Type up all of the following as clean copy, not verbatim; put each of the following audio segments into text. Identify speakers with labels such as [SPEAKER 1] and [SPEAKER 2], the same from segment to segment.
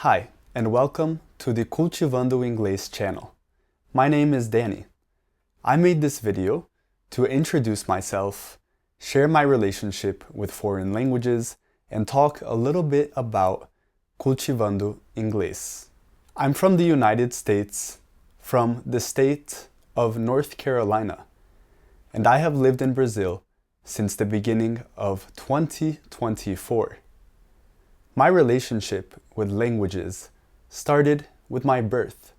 [SPEAKER 1] Hi, and welcome to the Cultivando Inglês channel. My name is Danny. I made this video to introduce myself, share my relationship with foreign languages, and talk a little bit about Cultivando Inglês. I'm from the United States, from the state of North Carolina, and I have lived in Brazil since the beginning of 2024. My relationship with languages started with my birth.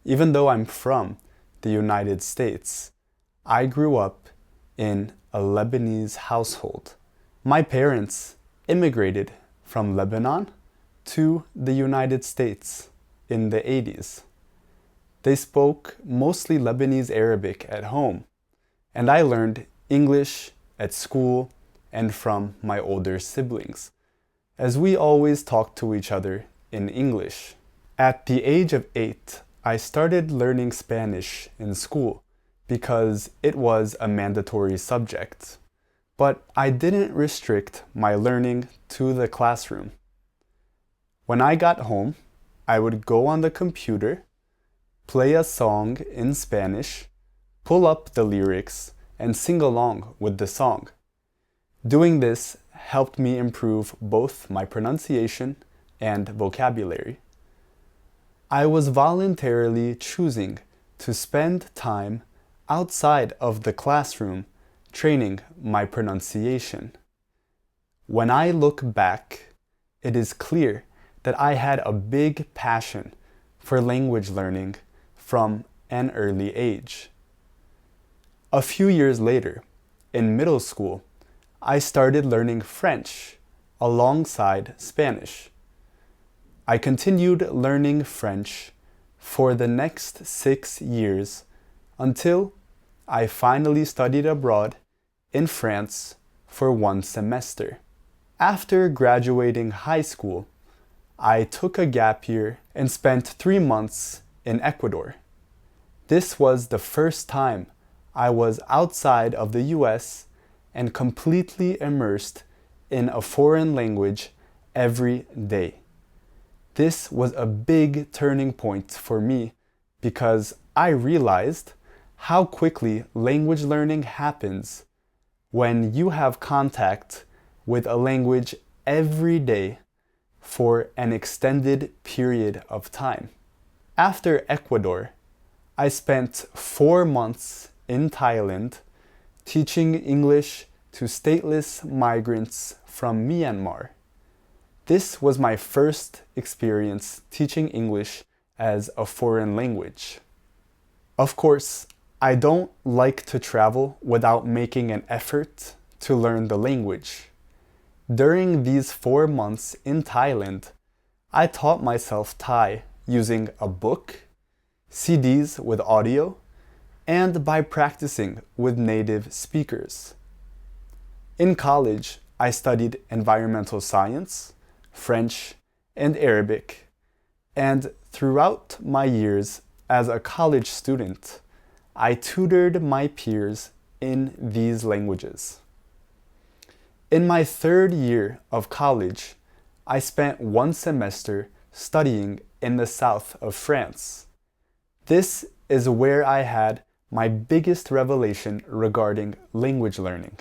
[SPEAKER 1] Even though I'm from the United States, I grew up in a Lebanese household. My parents immigrated from Lebanon to the United States in the 80s. They spoke mostly Lebanese Arabic at home, and I learned English at school and from my older siblings, as we always talked to each other in English. At the age of 8, I started learning Spanish in school because it was a mandatory subject. But I didn't restrict my learning to the classroom. When I got home, I would go on the computer, play a song in Spanish, pull up the lyrics, and sing along with the song. Doing this helped me improve both my pronunciation and vocabulary. I was voluntarily choosing to spend time outside of the classroom training my pronunciation. When I look back, it is clear that I had a big passion for language learning from an early age. A few years later, in middle school, I started learning French alongside Spanish. I continued learning French for the next 6 years until I finally studied abroad in France for 1 semester. After graduating high school, I took a gap year and spent 3 months in Ecuador. This was the first time I was outside of the US and completely immersed in a foreign language every day. This was a big turning point for me because I realized how quickly language learning happens when you have contact with a language every day for an extended period of time. After Ecuador, I spent 4 months in Thailand teaching English to stateless migrants from Myanmar. This was my first experience teaching English as a foreign language. Of course, I don't like to travel without making an effort to learn the language. During these 4 months in Thailand, I taught myself Thai using a book, CDs with audio, and by practicing with native speakers. In college, I studied environmental science, French, and Arabic, and throughout my years as a college student, I tutored my peers in these languages. In my 3rd year of college, I spent 1 semester studying in the south of France. This is where I had my biggest revelation regarding language learning.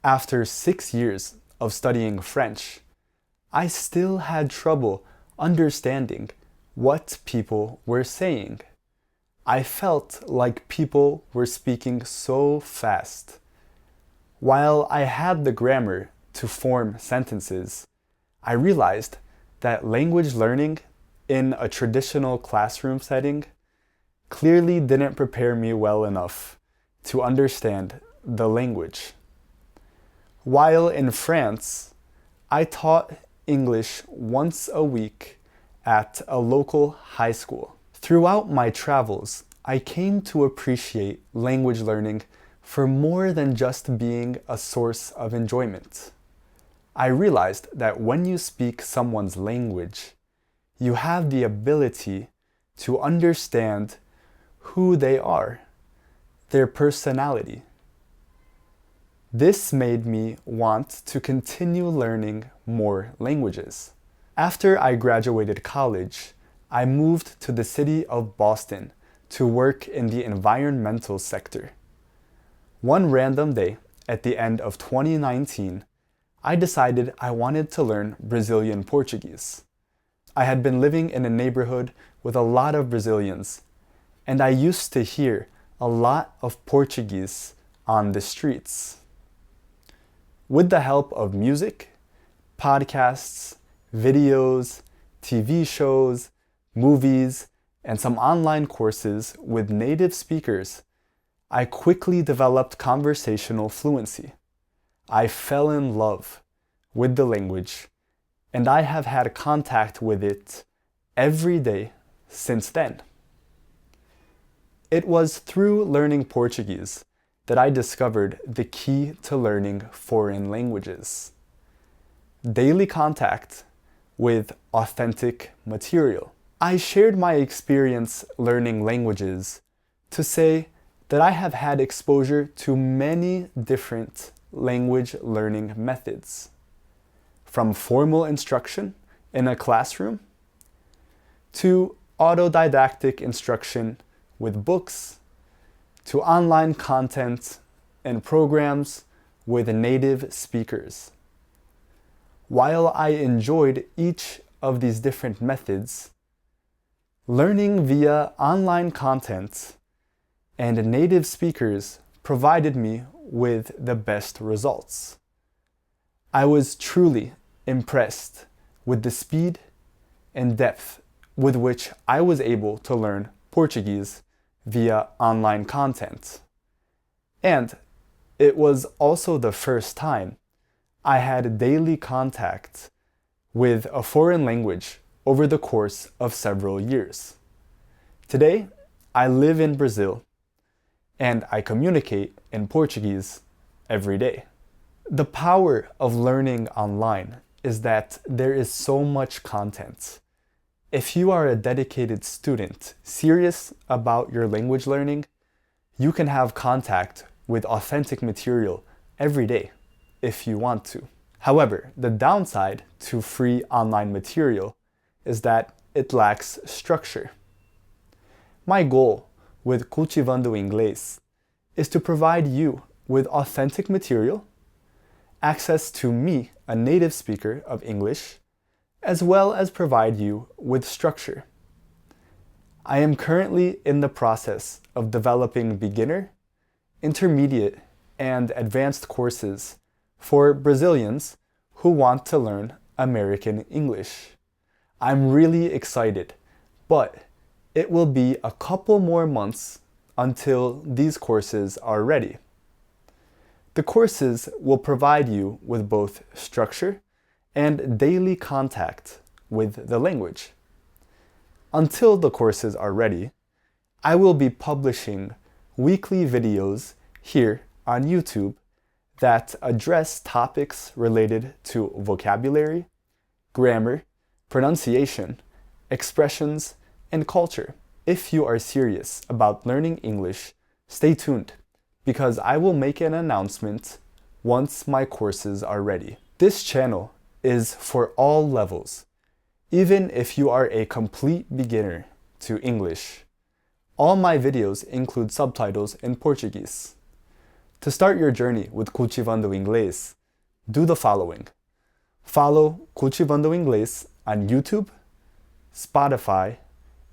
[SPEAKER 1] After 6 years of studying French, I still had trouble understanding what people were saying. I felt like people were speaking so fast. While I had the grammar to form sentences, I realized that language learning in a traditional classroom setting clearly didn't prepare me well enough to understand the language. While in France, I taught English once a week at a local high school. Throughout my travels, I came to appreciate language learning for more than just being a source of enjoyment. I realized that when you speak someone's language, you have the ability to understand who they are, their personality. This made me want to continue learning more languages. After I graduated college, I moved to the city of Boston to work in the environmental sector. One random day at the end of 2019, I decided I wanted to learn Brazilian Portuguese. I had been living in a neighborhood with a lot of Brazilians, and I used to hear a lot of Portuguese on the streets. With the help of music, podcasts, videos, TV shows, movies, and some online courses with native speakers, I quickly developed conversational fluency. I fell in love with the language, and I have had contact with it every day since then. It was through learning Portuguese that I discovered the key to learning foreign languages: daily contact with authentic material. I shared my experience learning languages to say that I have had exposure to many different language learning methods, from formal instruction in a classroom to autodidactic instruction with books, to online content and programs with native speakers. While I enjoyed each of these different methods, learning via online content and native speakers provided me with the best results. I was truly impressed with the speed and depth with which I was able to learn Portuguese via online content. And it was also the first time I had daily contact with a foreign language over the course of several years. Today, I live in Brazil, and I communicate in Portuguese every day. The power of learning online is that there is so much content. If you are a dedicated student serious about your language learning, you can have contact with authentic material every day if you want to. However, the downside to free online material is that it lacks structure. My goal with Cultivando Inglês is to provide you with authentic material, access to me, a native speaker of English, as well as provide you with structure. I am currently in the process of developing beginner, intermediate, and advanced courses for Brazilians who want to learn American English. I'm really excited, but it will be a couple more months until these courses are ready. The courses will provide you with both structure and daily contact with the language. Until the courses are ready, I will be publishing weekly videos here on YouTube that address topics related to vocabulary, grammar, pronunciation, expressions, and culture. If you are serious about learning English, stay tuned, because I will make an announcement once my courses are ready. This channel is for all levels, even if you are a complete beginner to English. All my videos include subtitles in Portuguese. To start your journey with Cultivando Inglês, do the following. Follow Cultivando Inglês on YouTube, Spotify,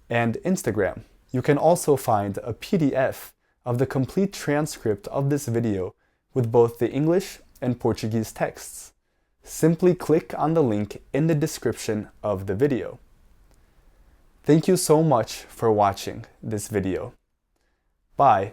[SPEAKER 1] and Instagram. You can also find a PDF of the complete transcript of this video with both the English and Portuguese texts. Simply click on the link in the description of the video. Thank you so much for watching this video. Bye.